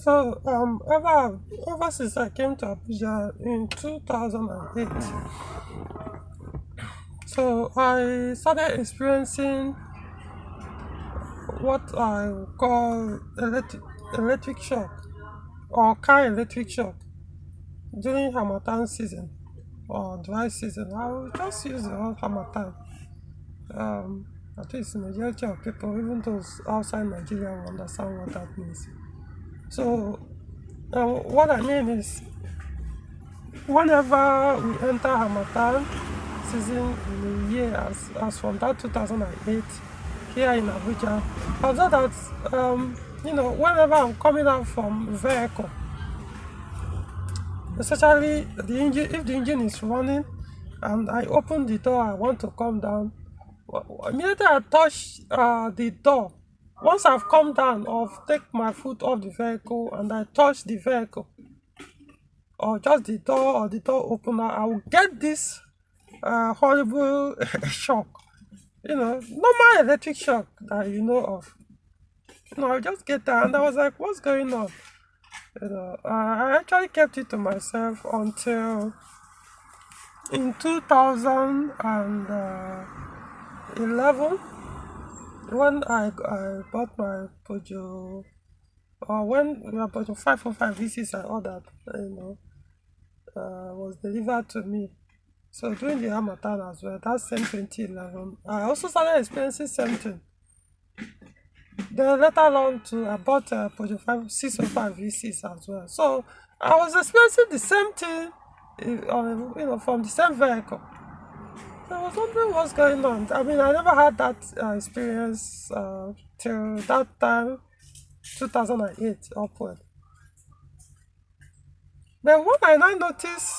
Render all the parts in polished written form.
So, ever since I came to Abuja in 2008, so I started experiencing what I call electric shock or car electric shock during Harmattan season or dry season. I will just use the whole Harmattan. Um, at least the majority of people, even those outside Nigeria, will understand what that means. So, what I mean is, whenever we enter Harmattan season in the year, as from that 2008 here in Abuja, although that whenever I'm coming out from vehicle, especially the engine, if the engine is running and I open the door, I want to come down. Immediately I touch the door. Once I've come down or take my foot off the vehicle and I touch the vehicle or just the door or the door opener, I will get this horrible shock. Normal electric shock that you know of. I just get that and I was like, what's going on? I actually kept it to myself until in 2011 when I bought my Peugeot, or when my Peugeot 505 V6 I ordered, was delivered to me. So during the Harmattan as well, that same 2011, I also started experiencing same thing. Then later on too, I bought a Peugeot 605 V6 as well. So I was experiencing the same thing, from the same vehicle. So I was wondering what's going on. I mean, I never had that experience till that time, 2008 upward. Then when I now noticed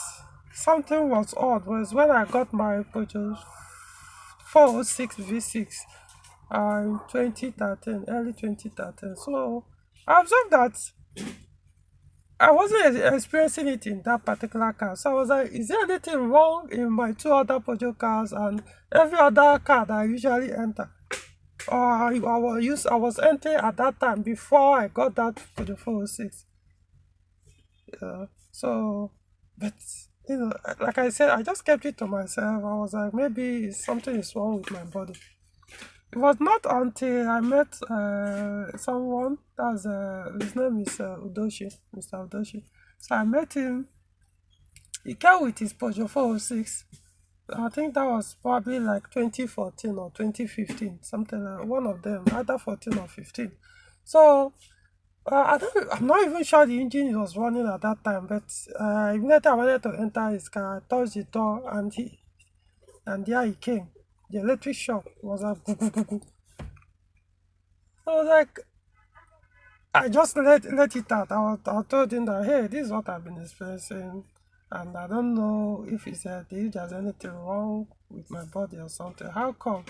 something was odd was when I got my Peugeot 406 V6 in 2013, early 2013. So I observed that I wasn't experiencing it in that particular car. So I was like, is there anything wrong in my two other Peugeot cars and every other car that I usually enter? Or I was entering at that time before I got that Peugeot 406. So, but like I said, I just kept it to myself. I was like, maybe something is wrong with my body. It was not until I met someone, his name is Udoshi, Mr. Udoshi. So I met him. He came with his Peugeot 406. I think that was probably like 2014 or 2015, something like one of them, either 14 or 15. So I'm not even sure the engine was running at that time, but immediately I wanted to enter his car, I touched the door, and there he came. The electric shock was like, goo, goo, goo, goo. I was like, I just let it out. I told him that, hey, this is what I've been experiencing, and I don't know if there's anything wrong with my body or something. How come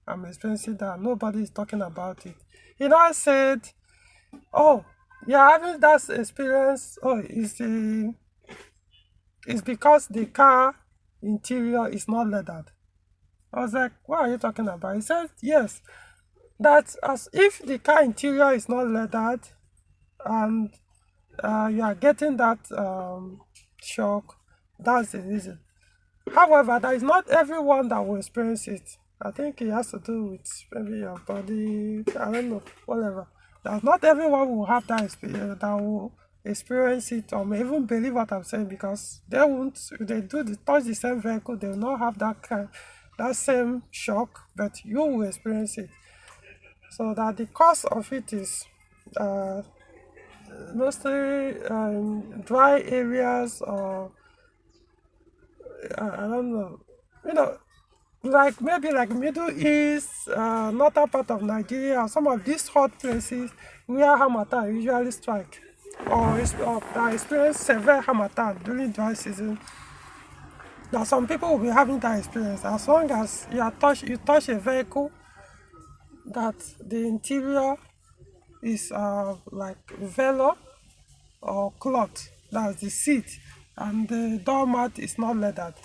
I'm experiencing that? Nobody is talking about it. I said, oh, yeah, having that experience. Oh, it's because the car interior is not leathered. I was like, what are you talking about? He said, yes, that as if the car interior is not leathered and you are getting that shock, that's the reason. However, that is not everyone that will experience it. I think it has to do with maybe your body, I don't know, whatever. That not everyone will have that experience, that will experience it or may even believe what I'm saying, because they won't, if they touch the same vehicle, they will not have that same shock, but you will experience it. So that the cause of it is mostly dry areas, or I don't know, you know, like maybe like Middle East, northern part of Nigeria, or some of these hot places where Harmattan usually strike, or that experience severe Harmattan during dry season. Now some people will be having that experience as long as you touch a vehicle that the interior is like velour or cloth, that's the seat, and the doormat is not leathered.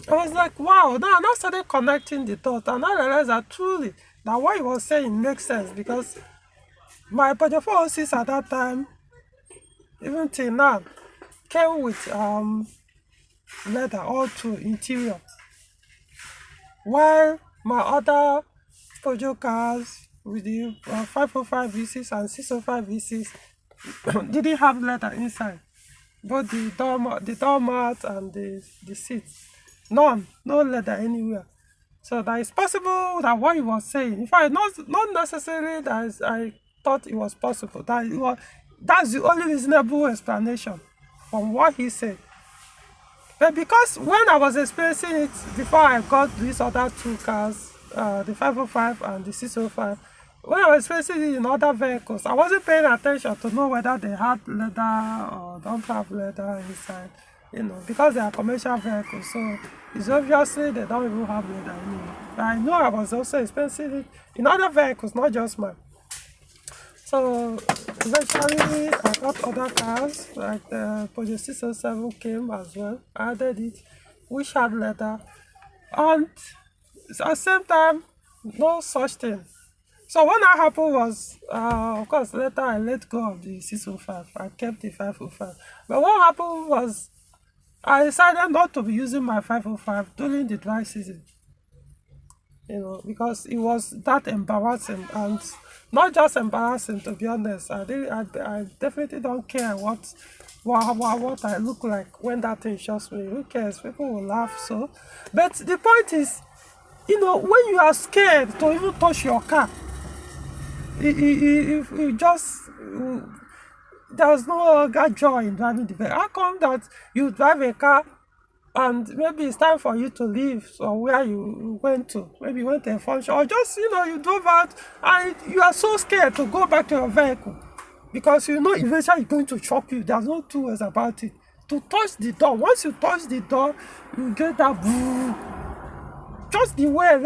I was like, wow. Now I started connecting the dots, and I realized that truly that what he was saying makes sense, because my Peugeot 406 at that time, even till now, came with leather all through interior. While my other Peugeot cars with the 505 V6 and 605 V6 didn't have leather inside. Both the door mat and the seats. None, no leather anywhere. So that it's possible that what he was saying, in fact, not necessarily that I thought it was possible. That's the only reasonable explanation from what he said. But because when I was experiencing it before I got these other two cars, the 505 and the 605, when I was experiencing it in other vehicles, I wasn't paying attention to know whether they had leather or don't have leather inside, because they are commercial vehicles. So it's obviously they don't even have leather anymore. But I know I was also experiencing it in other vehicles, not just mine. So eventually I got other cars, like the Peugeot 607 came as well. I added it, which had leather. And at the same time, no such thing. So what that happened was, of course, later I let go of the 605. I kept the 505. But what happened was, I decided not to be using my 505 during the dry season. Because it was that embarrassing, and not just embarrassing, to be honest. I definitely don't care what I look like when that thing shocks me. Who cares? People will laugh. So, but the point is, when you are scared to even touch your car, it just there's no longer joy in driving the vehicle. How come that you drive a car and maybe it's time for you to leave where you went to? Maybe you went to a function, or just, you drove out and you are so scared to go back to your vehicle because eventually it's going to shock you. There's no two ways about it. To touch the door, once you touch the door, you get that boom. Just the way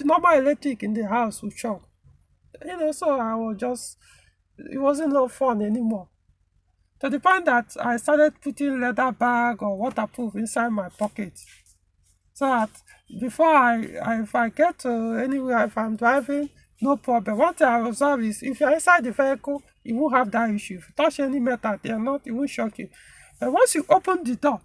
normal electric in the house will shock. So I was just, it wasn't no fun anymore. To the point that I started putting leather bag or waterproof inside my pocket. So that before if I get to anywhere, if I'm driving, no problem. One thing I observe is, if you're inside the vehicle, you won't have that issue. If you touch any metal, it won't shock you. But once you open the door,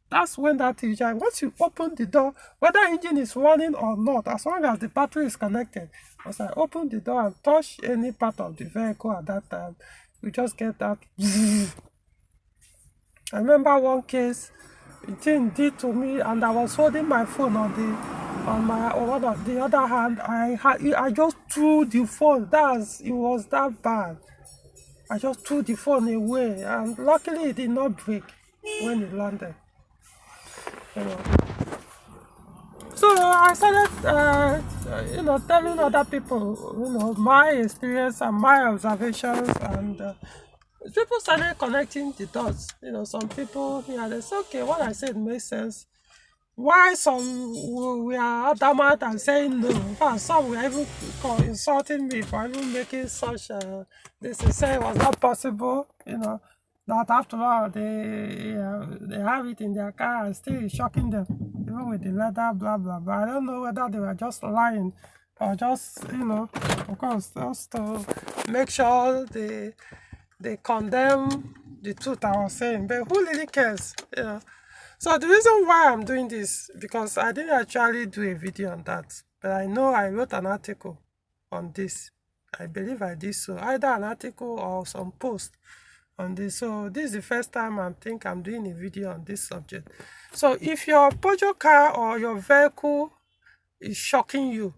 that's when that is. Once you open the door, whether engine is running or not, as long as the battery is connected, once I open the door and touch any part of the vehicle at that time, you just get that. I remember one case, the thing did to me, and I was holding my phone on the other hand. I just threw the phone. It was that bad. I just threw the phone away, and luckily it did not break when it landed. So I started, telling other people, my experience and my observations, and people started connecting the dots. Some people here, they say, okay, what I said makes sense. Why some we are adamant and saying no? In fact, some were even insulting me for even making such this. They say it was not possible, that after all they have it in their car and still it's shocking them, even with the leather, blah blah blah. I don't know whether they were just lying or just, of course, just to make sure they condemn the truth I was saying. But who really cares, So the reason why I'm doing this, because I didn't actually do a video on that, but I know I wrote an article on this. I believe I did so, either an article or some post on this. So this is the first time I think I'm doing a video on this subject. So if your Peugeot car or your vehicle is shocking you,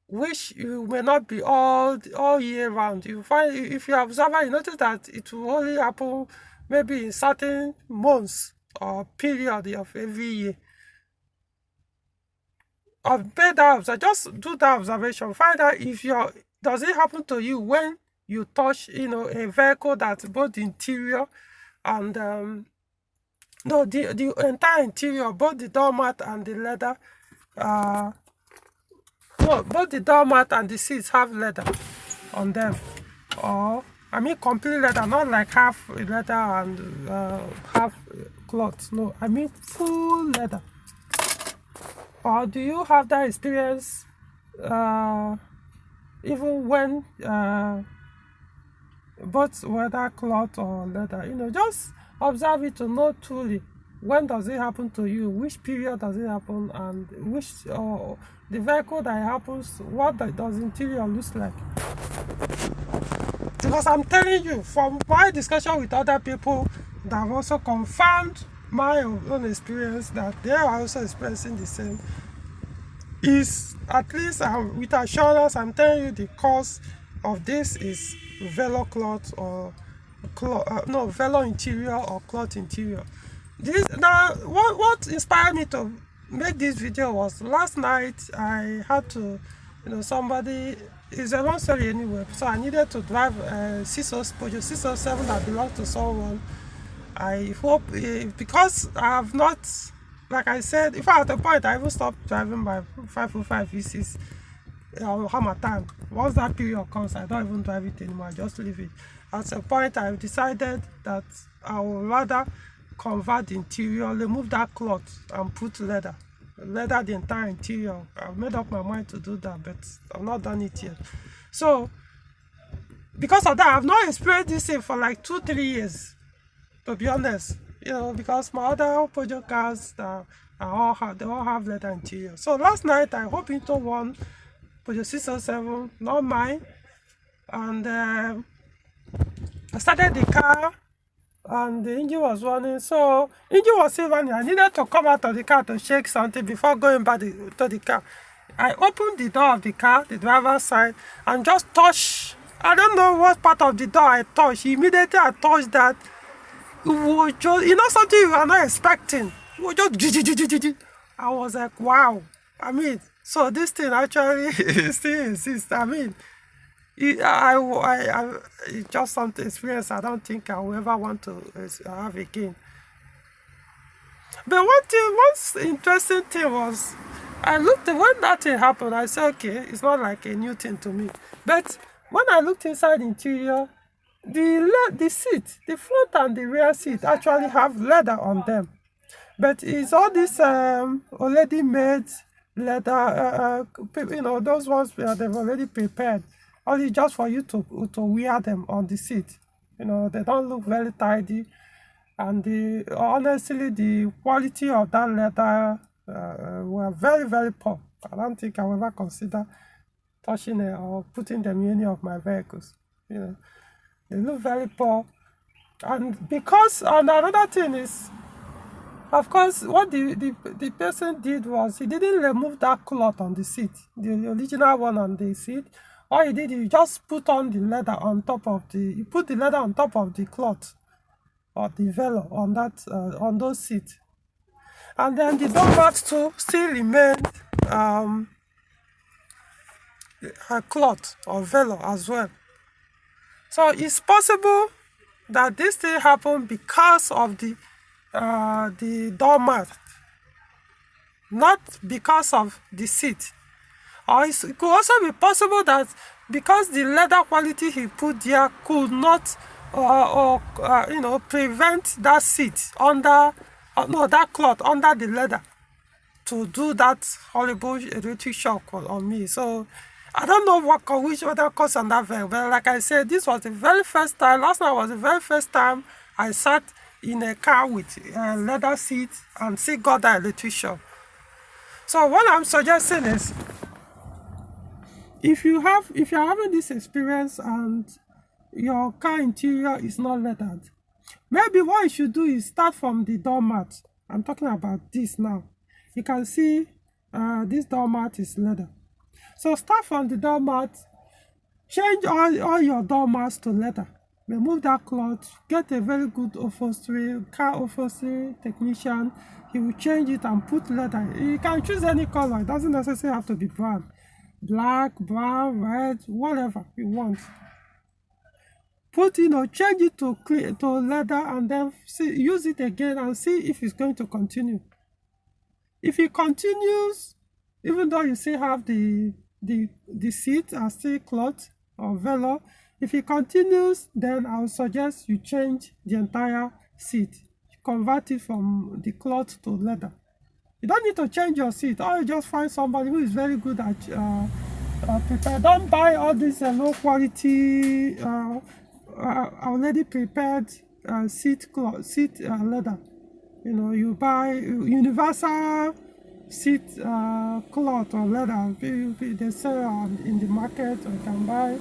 which you may not be all year round, you find, if you observe, you notice that it will only happen maybe in certain months or period of every year. I've made that, just do that observation. Find out does it happen to you when you touch, a vehicle that's both the interior and the entire interior, both the doormat and the leather. Both the doormat and the seats have leather on them, or complete leather, not like half leather and half cloth. No, full leather. Or do you have that experience even when both whether cloth or leather, just observe it to know truly when does it happen to you, which period does it happen, and which the vehicle that it happens, what does interior looks like. Because I'm telling you, from my discussion with other people that have also confirmed my own experience, that they are also experiencing the same, is at least with assurance, I'm telling you the cause of this is velo cloth or velo interior or cloth interior. What inspired me to make this video was last night I had to, somebody, it's a long story anyway, so I needed to drive a Peugeot 607 that belongs to someone. I hope, because I have not, like I said, if I at a point I even stopped driving my 505 V6 Hammer. Once that period comes, I don't even drive it anymore, I just leave it. At a point I decided that I would rather convert the interior, remove that cloth and put leather the entire interior. I've made up my mind to do that, but I've not done it yet. So because of that, I've not experienced this thing for like 2-3 years, to be honest, because my other Peugeot cars, they all have leather interior. So last night I hopped into one Peugeot 607, not mine, and I started the car and the engine was running. So engine was still running. I needed to come out of the car to shake something before going back to the car. I opened the door of the car, the driver's side, and just touched. I don't know what part of the door I touched. Immediately I touched that. It was just, something you are not expecting. It was just, I was like, wow. I mean, so this thing actually still exists. I mean, it's just something experience I don't think I will ever want to have again. But one interesting thing was, I looked, when that thing happened, I said, okay, it's not like a new thing to me. But when I looked inside the interior, the seat, the front and the rear seat actually have leather on them. But it's all this already made leather, those ones where they've already prepared, only just for you to wear them on the seat. They don't look very tidy, and honestly, the quality of that leather were very, very poor. I don't think I will ever consider touching it or putting them in any of my vehicles. They look very poor. And another thing is, of course, what the person did was, he didn't remove that cloth on the seat, the original one on the seat. All he did, he just put on the leather on top of he put the leather on top of the cloth or the velo on that on those seats. And then the door mats too still remained cloth or velo as well. So it's possible that this thing happened because of the doormat, not because of the seat. Or it could also be possible that because the leather quality he put there could not prevent that seat under that cloth under the leather to do that horrible electric shock on me. So I don't know which other caused on that vehicle, but like I said, this was the very first time, last night was the very first time I sat in a car with leather seats and still got that electric shock. So what I'm suggesting is, if you're having this experience and your car interior is not leathered, maybe what you should do is start from the doormat. I'm talking about this now. You can see this doormat is leather. So start from the doormat, change all your doormats to leather. Remove that cloth, get a very good upholstery, car upholstery technician. He will change it and put leather. You can choose any color. It doesn't necessarily have to be brown. Black, brown, red, whatever you want. Change it to leather, and then use it again and see if it's going to continue. If it continues, even though you still have the seat are still cloth or velo, if it continues, then I would suggest you change the entire seat. Convert it from the cloth to leather. You don't need to change your seat, or you just find somebody who is very good at prepare. Don't buy all this low quality, already prepared seat leather. You know, you buy universal seat cloth or leather. They sell in the market, or you can buy,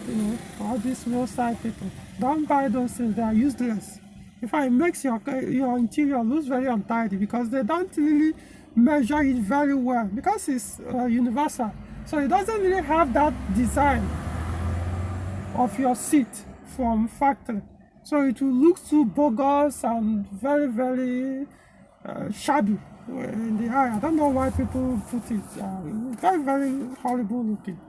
you know, all these roadside people. Don't buy those things, they are useless. In fact, it makes your interior looks very untidy because they don't really measure it very well because it's universal. So it doesn't really have that design of your seat from factory. So it will look too bogus and very, very shabby in the eye. I don't know why people put it. Very, very horrible looking.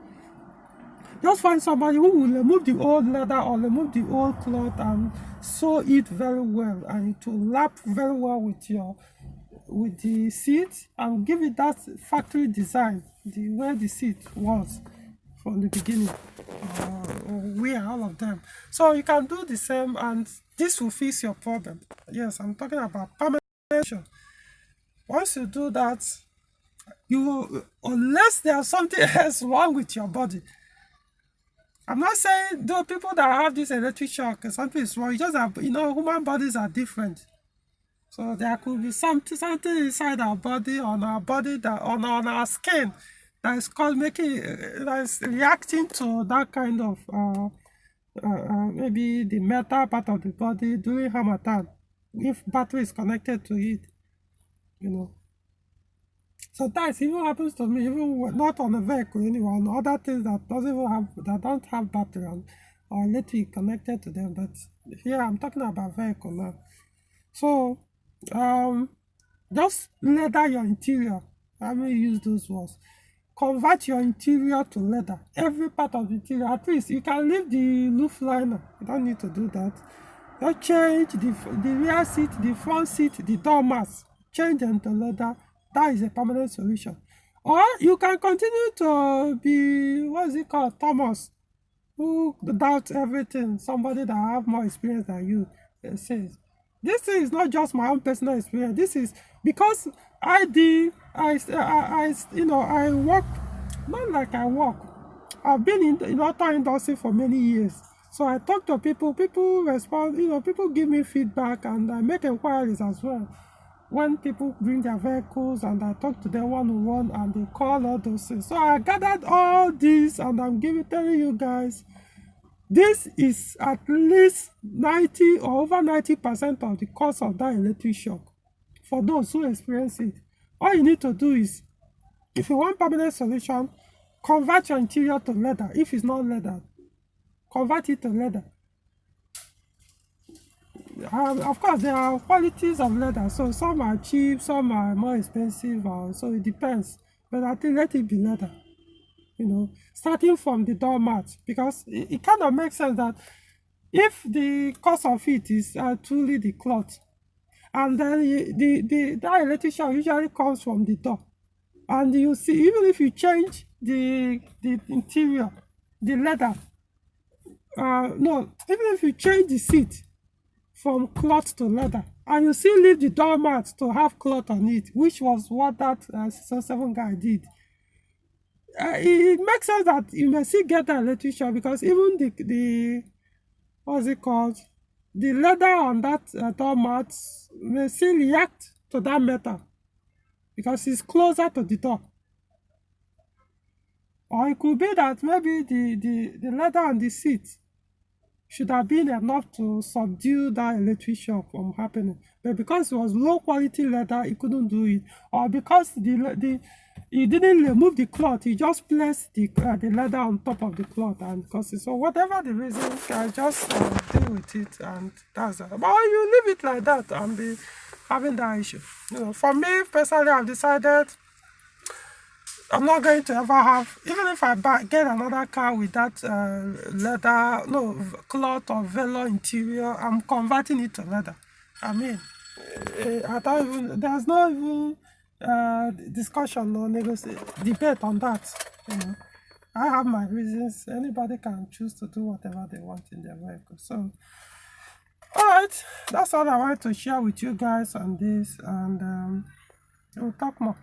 Just find somebody who will remove the old leather or remove the old cloth and sew it very well, and it will lap very well with the seat and give it that factory design, the way the seat was from the beginning. Wear all of them. So you can do the same, and this will fix your problem. Yes, I'm talking about permanent. Once you do that, unless there's something else wrong with your body. I'm not saying though people that have this electric shock something is wrong. It's just that, you know, human bodies are different. So there could be something inside our body, on our body, that on our skin, that is called that is reacting to that kind of maybe the metal part of the body during harmattan, if battery is connected to it, you know. Sometimes it even happens to me, even not on a vehicle anyway, on other things that don't have battery or electric connected to them. But here I'm talking about vehicle now. So just leather your interior. I may use those words. Convert your interior to leather. Every part of the interior. At least you can leave the roof liner. You don't need to do that. Just change the rear seat, the front seat, the door mats. Change them to leather. That is a permanent solution. Or you can continue to be, what is it called, Thomas, who doubts everything. Somebody that have more experience than you says. This thing is not just my own personal experience. This is because I work, not like I work. I've been in the auto industry for many years. So I talk to people respond, people give me feedback, and I make inquiries as well. When people bring their vehicles and I talk to them one-on-one and they call all those things. So I gathered all this and I'm telling you guys, this is at least 90 or over 90% of the cost of that electric shock for those who experience it. All you need to do is, if you want permanent solution, convert your interior to leather. If it's not leather, convert it to leather. Of course, there are qualities of leather. So some are cheap, some are more expensive, so it depends. But I think let it be leather. Starting from the doormat, because it kind of makes sense that if the cost of it is truly the cloth, and then that electric shock usually comes from the door, and you see, even if you change the interior, the leather, no, even if you change the seat from cloth to leather, and you still leave the doormat to have cloth on it, which was what that 607 guy did. It makes sense that you may still get an electric shock, because even the what's it called, the leather on that doormat may still react to that metal because it's closer to the door. Or it could be that maybe the leather on the seat should have been enough to subdue that electric shock from happening. But because it was low quality leather, it couldn't do it. Or because he didn't remove the cloth, he just placed the leather on top of the cloth and caused it. So whatever the reason, I just deal with it, and that's that. But you leave it like that and be having that issue. For me personally, I've decided I'm not going to ever have, even if I get another car with that cloth or velour interior, I'm converting it to leather. I mean, there's no even discussion or debate on that. I have my reasons. Anybody can choose to do whatever they want in their vehicle. So, alright, that's all I wanted to share with you guys on this, and we'll talk more.